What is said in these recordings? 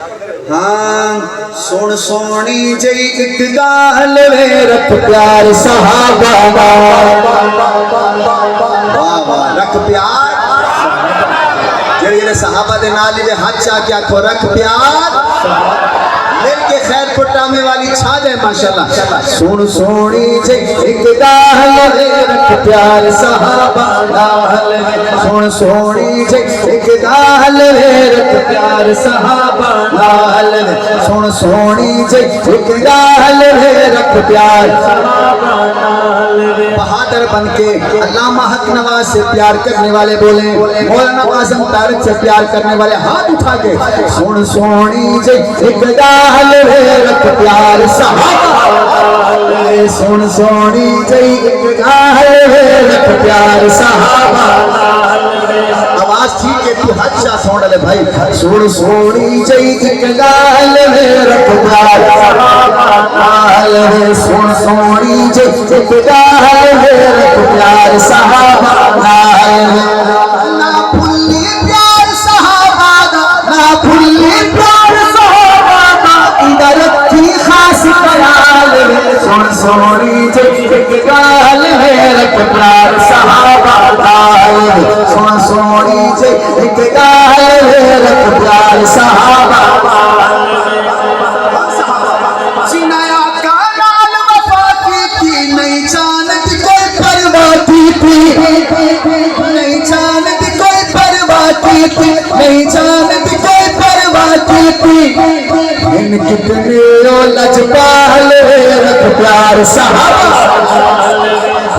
ہاں سن سونی جئی ایک گال وے رکھ پیار صحابہ رکھ پیار جڑے صحابہ دے نالی دے ہاتھ چاہ کیا کھو رکھ پیار مل کے خیر پٹامے والی چھا جائے ماشاءاللہ سن سونی جئی ایک گال وے رکھ پیار صحابہ سن سونی جئی ایک گال وے رکھ پیار صحابہ سن سونی جئی ایک گال وے رکھ پیار بہادر بن کے علامہ حق نواز سے پیار کرنے والے بولیں مولانا اعظم طارق سے پیار کرنے والے ہاتھ اٹھا کے سن سونی جئی ایک گال وے رکھ پیار صحابہ سن سونی جئی ایک گال وے رکھ پیار صحابہ آواز ٹھیک ہے تو حد شاہ سون ڈالے بھائی سن سونی جئی ایک گال وے رکھ پیار سن سونی جئی ایک گال وے رکھ پیار صحابہ نہ بھولی پیار صحابہ نہ بھولی پیار صحابہ ادھر رکھی خاص خیال سن سونی جئی ایک گال وے رکھ پیار صحابہ سن سونی جئی ایک گال وے رکھ پیار صحابہ سینایا کا لال وفا کی تھی نہیں جانت کوئی پرواہ کی تھی نہیں جانت کوئی پرواہ کی تھی نہیں جانت کوئی پرواہ کی تھی ان کتنے لجپال رکھ پیار صحابہ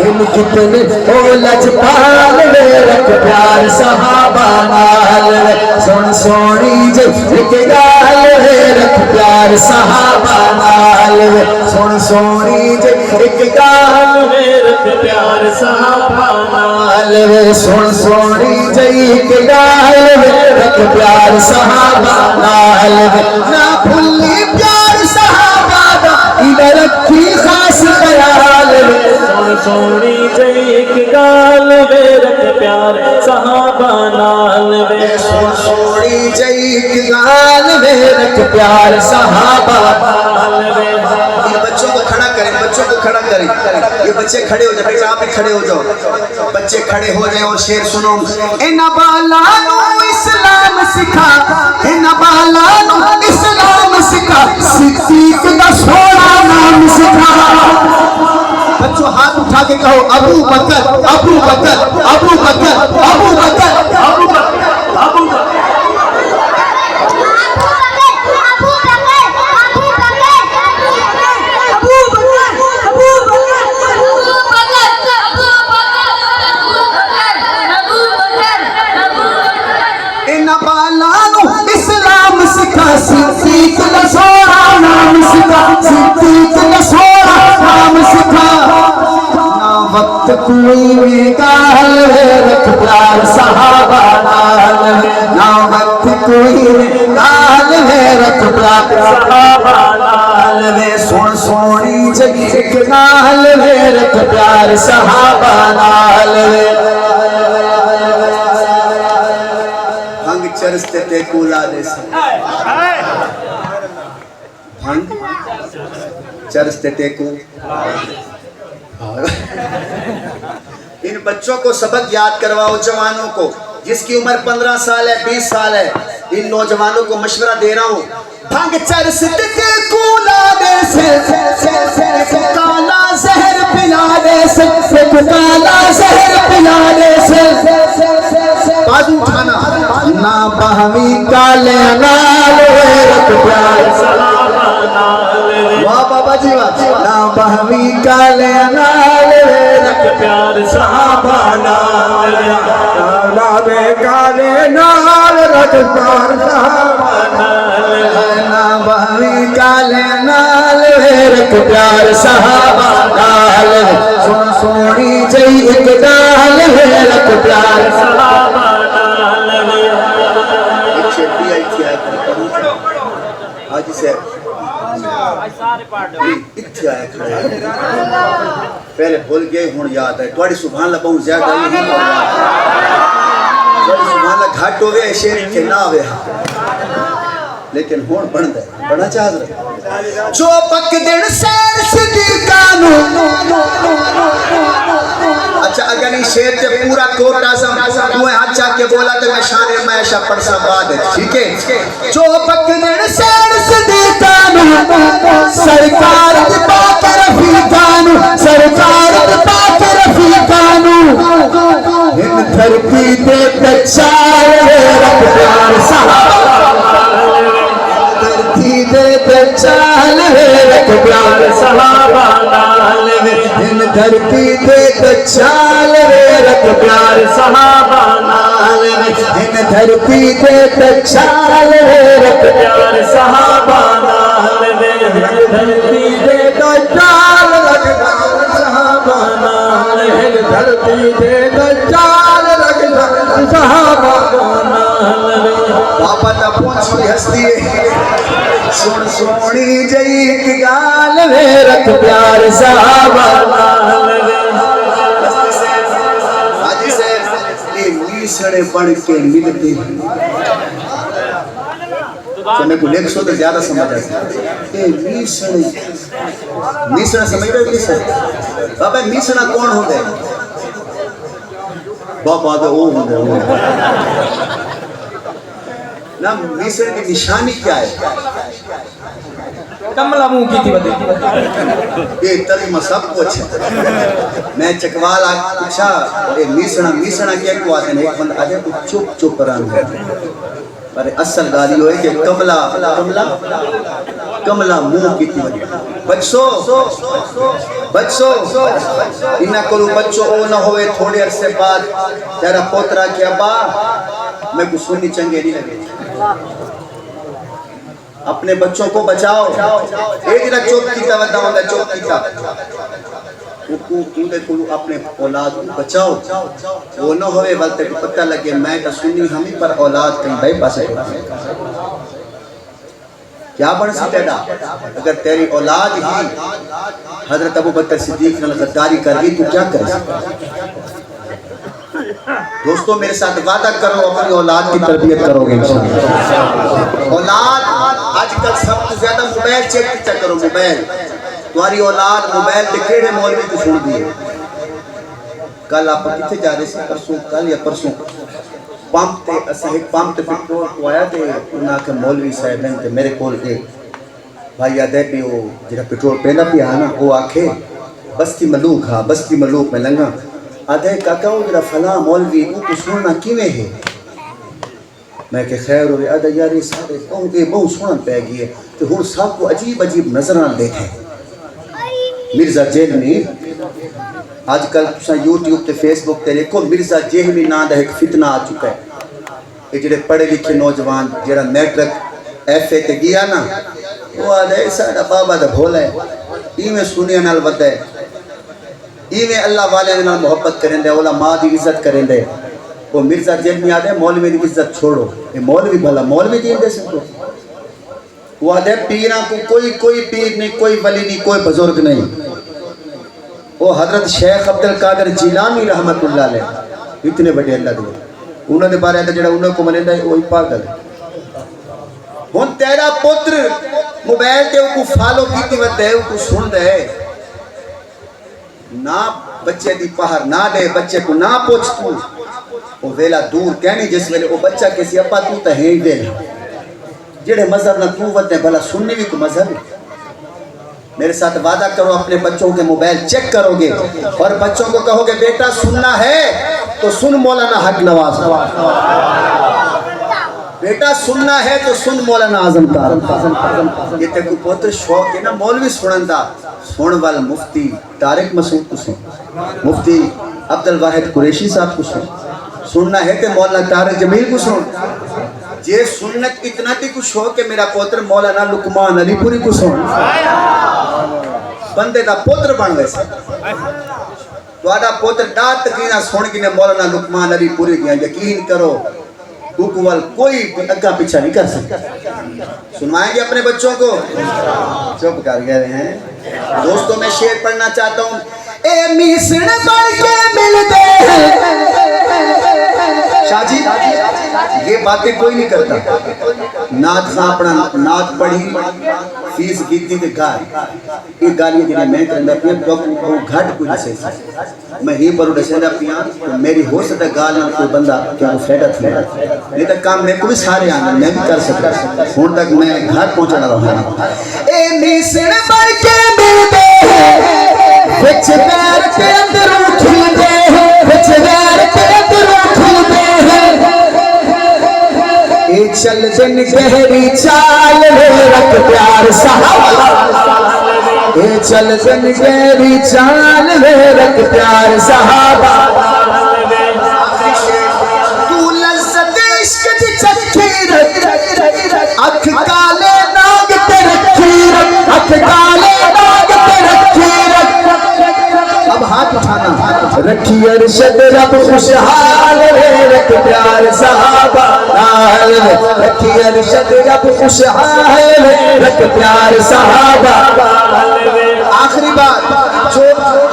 ان کتنے لجپال رکھ پیار صحابہ سن سونی جئی ایک گال رکھ پیار صحابہ سن سونی جئی ایک گال رکھ پیار صحابہ سن سونی جئی ایک گال رکھ پیار صحابہ نہ بھولی پیار صحابہ ادھر رکھی خاص خیال سن سونی جئی ایک گال وے رکھ پیار صحابہ نال وے سن سونی جئی ایک گال وے رکھ پیار صحابہ ان بچوں کو کھڑا کریں بچوں کو کھڑا کریں یہ بچے کھڑے ہو جائیں بیٹا آپ بھی کھڑے ہو جاؤ بچے کھڑے ہو جائیں اور شعر سنو ان بالانو اسلام سکھا ان بالانو اسلام سکھا صدیق دا سونا نام سکھا بچوں ہاتھ اٹھا کے کہو ابو بکر ابو بکر ابو بکر ابو بکر ابو بکر ابو بکر اسلام سکھا صدیق دا سونا نام سکھا صدیق دا سونا نام سکھا نہ وقت کوئی گال رکھ پیار صحابہ نہ وقت کوئی گال رکھ پیار صحابہ سن سونی جئی ایک گال رکھ پیار صحابہ چرستے تے کولا دے سے بھنگ چرستے تے کو ان بچوں کو سبق یاد کرواؤ جوانوں کو جس کی عمر 15 سال ہے 20 سال ہے ان نوجوانوں کو مشورہ دے رہا ہوں بھنگ چرستے تے کولا دے سے کالا زہر پلا دے سے کالا زہر پلا دے سے بازو اٹھانا نہ بہمی کالے نال رکھ پیار صحابہ واہ بابا جی واہ نہ بہمی کالے نال رکھ پیار صحابہ نہ کالے نال رکھ پیار صحابہ نہ بہمی کالے نال رکھ پیار صحابہ سن سونی جئی ایک گال رکھ پیار صحابہ حاجی سے اتھے آئے کھڑے پہلے بھول گئے ہون یاد ہے توڑی سبحان اللہ بہت زیادہ ہی نہیں توڑی سبحان اللہ گھاٹ ہوئے شیر کے نہ ہوئے لیکن ہون بن دے بڑا چاہت رہا جو پک دن سیر صدیقانو اچھا اگر یہ شیر تے پورا کوٹ آزم دوئے ہاتھ چاہ کے بولا تو میں شان معیشہ پڑھ سا بعد ہے ٹھیک ہے جو پک دن سیر صدیقانو سرکار دی پاک رفیقانو سرکار دی پاک رفیقانو ہن دھرتی دے بچائے رب پیار صحابہ دھرتی دے بچائے رب پیار صحابہ ہن دھرتی دے بچائے رب پیار صحابہ ہن دھرتی دے بچائے رب پیار صحابہ دھرتی دے بچائے رب پیار صحابہ دھرتی دے بچائے رب پیار صحابہ بابا تا پہنچی ہستی ہے سن سونی جئی ایک گال رکھ پیار صحابہ حاجی صاحب یہ میسڑے پڑھ کے ملتے ہیں تو میں کو لیک سو تو زیادہ سمجھ آتا ہے میسڑا سمجھ رہے ہو میسڑا بابا میسڑا کون ہو گئے بابا تو وہ ہوں گے نا میسر کی نشانی کیا ہے کملا منہ کی تھی بدے یہ ترجمہ سب کو اچھا میں چکوال پوچھا میسنا کیا کو آتے ہیں ایک بند آجے تو چپ چپ رہا ہے پر اصل گالی ہوئے کہ کملا منہ کی تھی بدے بچو انہا کلو بچو او نہ ہوئے تھوڑے عرصے بعد تیرا پوترا کیا با میں کو سننی چنگے نہیں لگے اپنے بچوں کو بچاؤ ایک جنہ چوک کیتا ودا ہوندہ چوک کیتا اپنے اولاد کو بچاؤ وہ نہ ہوئے بلتے کو پتہ لگے میں تا سنی ہمیں پر اولاد کہیں بھائی پاسے کیا بڑھ سی پیدا اگر تیری اولاد ہی حضرت ابو بکر صدیق نے غداری کر گئی تو کیا کرے دوستوں میرے ساتھ وعدہ کرو اپنی اولاد کی تربیت کرو گے انشاءاللہ اولاد آج کل سب سے زیادہ موبائل چیک کیا کرو موبائل تمہاری اولاد موبائل تے کیڑے مولوی کو سن دیے کل آپ کتنے جا رہے سے پرسوں کل یا پرسوں پمپ تے اسا ایک پمپ تے پٹرول کو آیا تے انہاں کے مولوی صاحب ہیں تے میرے کول کے بھائی یادے پہ وہ جڑا پٹرول پہنا پہ آنا وہ آکھے بستی ملوک ہاں بستی ملوک میں لنگا آدھے کاکا وہ جڑا فلاں مولوی وہ کو سننا کیویں ہے میں کہ خیر ہوئے آدھا یار یہ سارے بہت سنن پہ گئی ہے تو ہن سب کو عجیب عجیب نظران دیکھیں مرزا جہلمی آج کل تساں یوٹیوب تے فیس بک تے دیکھو مرزا جہلمی نام دا ایک فتنہ آ چکا ہے یہ جڑے پڑھے لکھے نوجوان جڑا میٹرک ایف اے تے گیا نا وہ آدھے ساڑا بابا دا بھولا ہے ایویں سنیا نال ودا ہے ایویں اللہ والے نال محبت کریں دے علماء دی عزت کریں دے وہ مرزا جہلمی آدھے مولوی دی عزت چھوڑو یہ مولوی بھلا مولوی دین دے سکو وہ آدھے پیران کو کوئی پیر نہیں کوئی ولی نہیں کوئی بزرگ نہیں وہ حضرت شیخ عبدالقادر جیلانی رحمت اللہ علیہ اتنے بڑے اللہ دے انہوں نے بارے آدھا جڑا انہوں کو منیندہ ہے وہی پاگل ہے ہون تیرا پتر موبائل تے کو فالو کیتی ودے ہے کو سن دے نہ بچے دی پہر نہ دے بچے کو نہ پوچھ تو وہ ویلا دور کہنی جس ویلے وہ بچہ کسی اپا تو تا ہے ہی دے جڑے مذہب نہ قوت ہے بھلا سننی بھی کو مذہب ہے میرے ساتھ وعدہ کرو اپنے بچوں کے موبائل چیک کرو گے اور بچوں کو کہو گے بیٹا سننا ہے تو سن مولانا حق نواز بیٹا سننا ہے تو سن مولانا اعظم طارق یہ تے کو پوتر شوق ہے نا مولوی سنن دا سن وال مفتی طارق مسعود کو سن مفتی عبدالواحد قریشی صاحب کو سننا ہے تے مولانا طارق جمیل کو سن یہ سنت اتنا تی کچھ ہو کہ میرا پوتر مولانا لقمان علی پوری کو سن بندے دا پوتر بن ویسے تو آدھا پوتر دات تکینہ سن گی نے مولانا لقمان علی پوری گیا یقین کرو حکوال کوئی اگا پیچھا نہیں کر سکتا سنوائیں گے اپنے بچوں کو چپ کر گئے ہیں دوستوں میں شعر پڑھنا چاہتا ہوں اے میسن بڑھ کے مل دے شاہ جی یہ باتیں کوئی نہیں کرتا نات خاں اپنا نات پڑھی فیس گیتی دے گھر یہ گالیاں جنہیں میں کرندہ پیا تو وہ گھٹ کوئی سے میں ہی پر اڑے سیدہ پیا تو میری ہو سکتا گالیاں کوئی بندہ کیا وہ فیڈا تھی نہیں تک کام میں کوئی سارے آنے میں بھی کر سکتا ہون تک میں گھر پہنچانا رہا اے نیسن بڑھ کے ملتے ہیں وچ دیر کے اندر کھلتے ہیں وچ دیر کے اندر کھلتے ہیں اے چل دن گہری چال رکھ پیار صحابہ اے چل دن گہری چال رکھ پیار صحابہ تو لذت عشق دی چکی رکھ اکھ کالے ناگ تے رکھی رکھ اکھ کالے ناگ تے رکھی رکھ اب ہاتھ اٹھانا رکھی ارشد رب خوشحال رکھ پیار صحابہ نال رکھی ارشد رب خوشحال رکھ پیار صحابہ آخری بات جو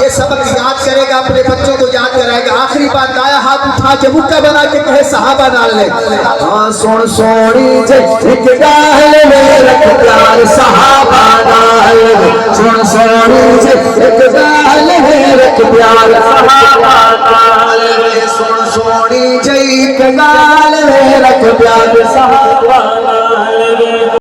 یہ سبق یاد کرے گا اپنے بچوں کو یاد کرائے گا آخری بات دایا ہاتھ اٹھا کے مکہ بنا کے کہے صحابہ نال لے ہاں سون سونی جے ایک گال میں رکھ پیار صحابہ نال سون سونی جے ایک گال میں رکھ پیار صحابہ نال سون سونی جے ایک گال میں رکھ پیار صحابہ